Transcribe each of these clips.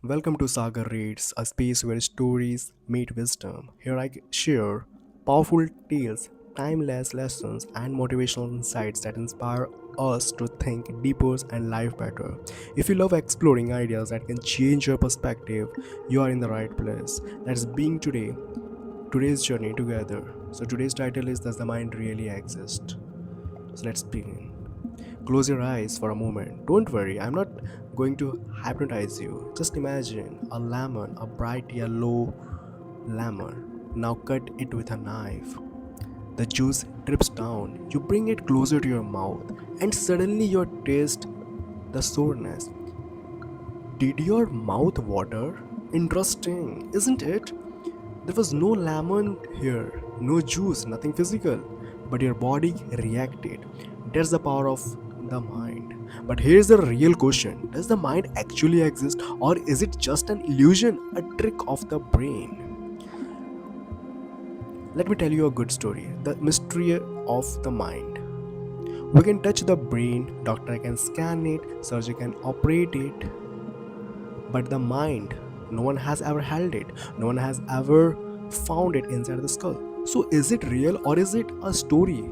Welcome to Sagar Reads, a space where stories meet wisdom. Here I share powerful tales, timeless lessons, and motivational insights that inspire us to think deeper and live better. If you love exploring ideas that can change your perspective, you are in the right place. Let's begin today's journey together. So today's title is Does the Mind Really Exist? So let's begin. Close your eyes for a moment. Don't worry, I'm not going to hypnotize you. Just imagine a lemon, a bright yellow lemon. Now cut it with a knife. The juice drips down. You bring it closer to your mouth, and suddenly you taste the soreness. Did your mouth water? Interesting, isn't it? There was no lemon here, no juice, nothing physical, but your body reacted. That's the power of the mind. But here's the real question. Does the mind actually exist, or is it just an illusion, a trick of the brain? Let me tell you a good story. The mystery of the mind. We can touch the brain, doctor can scan it, surgeon can operate it, but the mind, no one has ever held it, no one has ever found it inside the skull. So is it real, or is it a story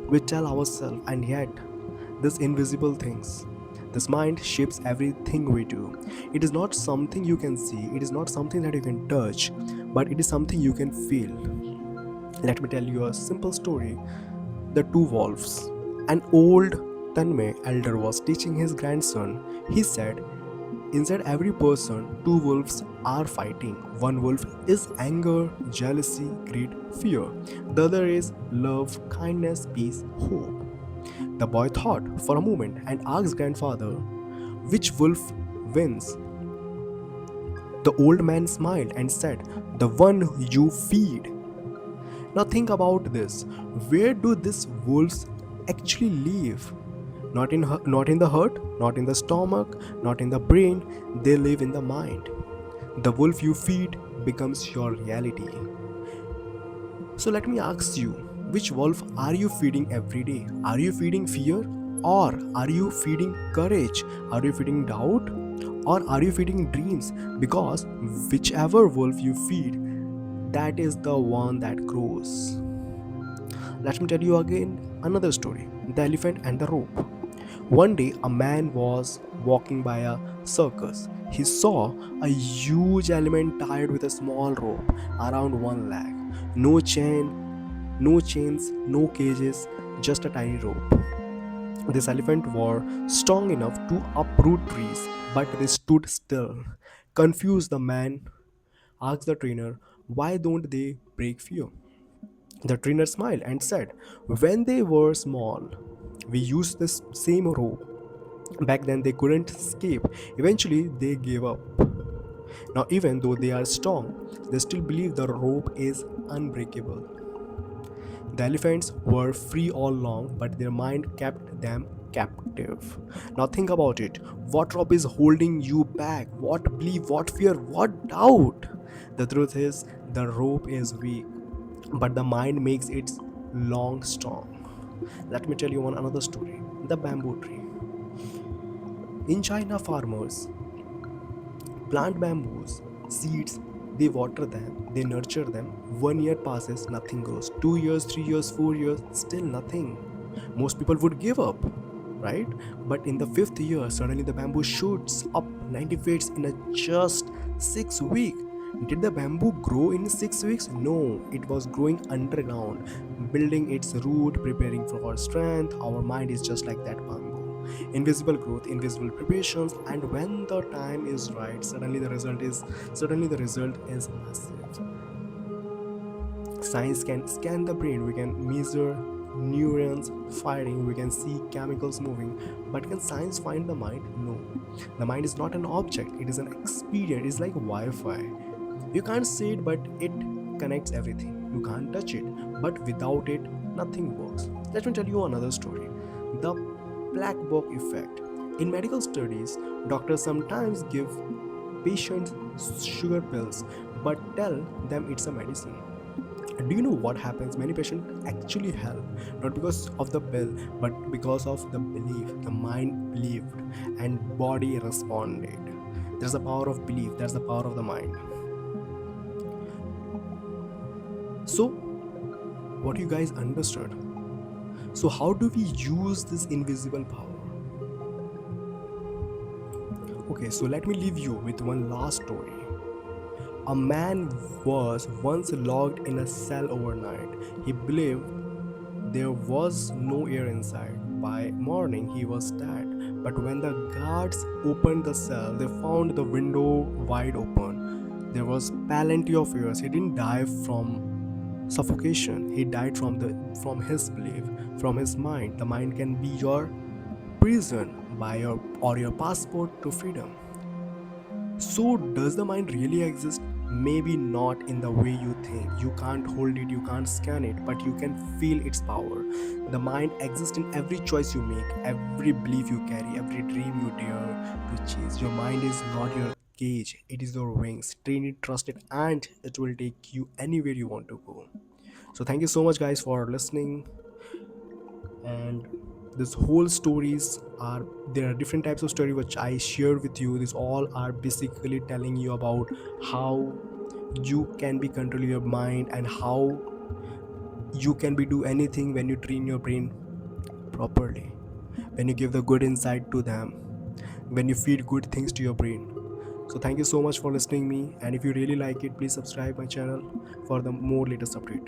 we tell ourselves? And yet these invisible things, this mind shapes everything we do. It is not something you can see, it is not something that you can touch, but it is something you can feel. Let me tell you a simple story. The two wolves. An old Tanmay elder was teaching his grandson. He said, inside every person, two wolves are fighting. One wolf is anger, jealousy, greed, fear. The other is love, kindness, peace, hope. The boy thought for a moment and asked grandfather, which wolf wins? The old man smiled and said, the one you feed. Now think about this. Where do these wolves actually live? Not in the heart, not in the stomach, not in the brain. They live in the mind. The wolf you feed becomes your reality. So let me ask you, which wolf are you feeding every day? Are you feeding fear? Or are you feeding courage? Are you feeding doubt? Or are you feeding dreams? Because whichever wolf you feed, that is the one that grows. Let me tell you again another story, the elephant and the rope. One day, a man was walking by a circus. He saw a huge elephant tied with a small rope around one leg. No chain, no chains, no cages, just a tiny rope. This elephant was strong enough to uproot trees, but they stood still. Confused, the man asked the trainer, why don't they break fear? The trainer smiled and said, when they were small, we used this same rope. Back then, they couldn't escape. Eventually, they gave up. Now, even though they are strong, they still believe the rope is unbreakable. The elephants were free all along, but their mind kept them captive. Now, think about it. What rope is holding you back? What belief, what fear, what doubt? The truth is, the rope is weak, but the mind makes it long strong. Let me tell you one another story. The bamboo tree. In China, farmers plant bamboos, seeds, they water them, they nurture them. 1 year passes, nothing grows. 2 years, 3 years, 4 years, still nothing. Most people would give up, right? But in the fifth year, suddenly the bamboo shoots up 90 feet in a just 6 weeks. Did the bamboo grow in 6 weeks? No, it was growing underground, building its root, preparing for strength. Our mind is just like that bamboo. Invisible growth, invisible preparations, and when the time is right, suddenly the result is massive. Science can scan the brain, we can measure neurons firing, we can see chemicals moving, but can science find the mind? No. The mind is not an object, it is an experience. It's like Wi-Fi. You can't see it, but it connects everything. You can't touch it, but without it, nothing works. Let me tell you another story. The black box effect. In medical studies, doctors sometimes give patients sugar pills but tell them it's a medicine. Do you know what happens? Many patients actually help, not because of the pill, but because of the belief. The mind believed and body responded. There's the power of belief, that's the power of the mind. So what you guys understood, so how do we use this invisible power? Okay, so let me leave you with one last story. A man was once locked in a cell overnight. He believed there was no air inside. By morning, he was dead. But when the guards opened the cell, they found the window wide open. There was plenty of air. He didn't die from suffocation. He died from his belief, from his mind. The mind can be your prison by your or your passport to freedom. So, does the mind really exist? Maybe not in the way you think. You can't hold it, you can't scan it, but you can feel its power. The mind exists in every choice you make, every belief you carry, every dream you dare to chase. Your mind is not your cage, it is your wings. Train it, trust it, and it will take you anywhere you want to go. So, thank you so much, guys, for listening. And this whole stories are, there are different types of story which I shared with you. These all are basically telling you about how you can be controlling your mind, and how you can be do anything when you train your brain properly, when you give the good insight to them, when you feed good things to your brain. So thank you so much for listening me, and if you really like it, please subscribe my channel for the more latest update.